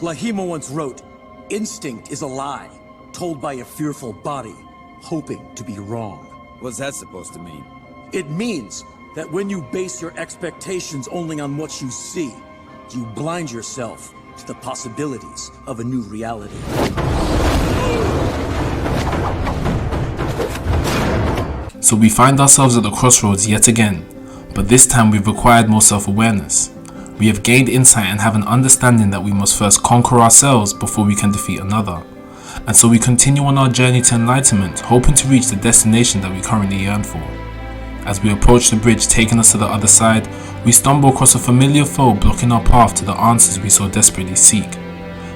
Lahima once wrote, "Instinct is a lie, told by a fearful body, hoping to be wrong." What's that supposed to mean? It means that when you base your expectations only on what you see, you blind yourself to the possibilities of a new reality. So we find ourselves at the crossroads yet again, but this time we've acquired more self-awareness. We have gained insight and have an understanding that we must first conquer ourselves before we can defeat another. And so we continue on our journey to enlightenment, hoping to reach the destination that we currently yearn for. As we approach the bridge taking us to the other side, we stumble across a familiar foe blocking our path to the answers we so desperately seek.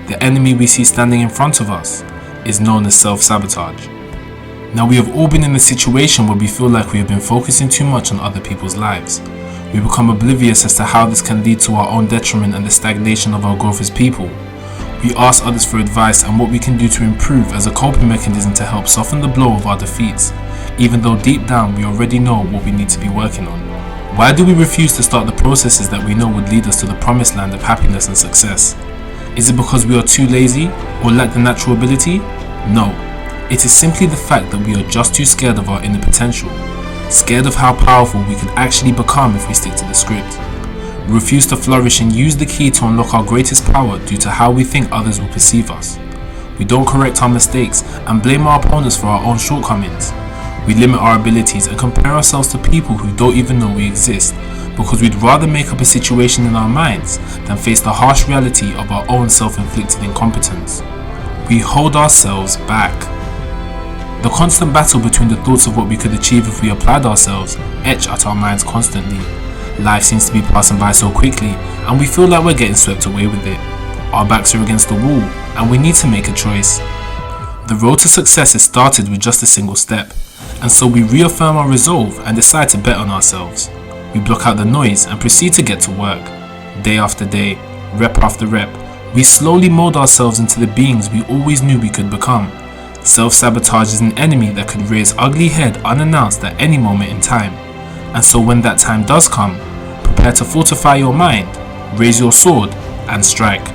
The enemy we see standing in front of us is known as self-sabotage. Now, we have all been in a situation where we feel like we have been focusing too much on other people's lives. We become oblivious as to how this can lead to our own detriment and the stagnation of our growth as people. We ask others for advice and what we can do to improve as a coping mechanism to help soften the blow of our defeats, even though deep down we already know what we need to be working on. Why do we refuse to start the processes that we know would lead us to the promised land of happiness and success? Is it because we are too lazy or lack the natural ability? No, it is simply the fact that we are just too scared of our inner potential. Scared of how powerful we could actually become if we stick to the script. We refuse to flourish and use the key to unlock our greatest power due to how we think others will perceive us. We don't correct our mistakes and blame our opponents for our own shortcomings. We limit our abilities and compare ourselves to people who don't even know we exist because we'd rather make up a situation in our minds than face the harsh reality of our own self-inflicted incompetence. We hold ourselves back. The constant battle between the thoughts of what we could achieve if we applied ourselves etch at our minds constantly. Life seems to be passing by so quickly and we feel like we're getting swept away with it. Our backs are against the wall and we need to make a choice. The road to success is started with just a single step, and so we reaffirm our resolve and decide to bet on ourselves. We block out the noise and proceed to get to work. Day after day, rep after rep, we slowly mold ourselves into the beings we always knew we could become. Self-sabotage is an enemy that could rear its ugly head unannounced at any moment in time. And so when that time does come, prepare to fortify your mind, raise your sword, and strike.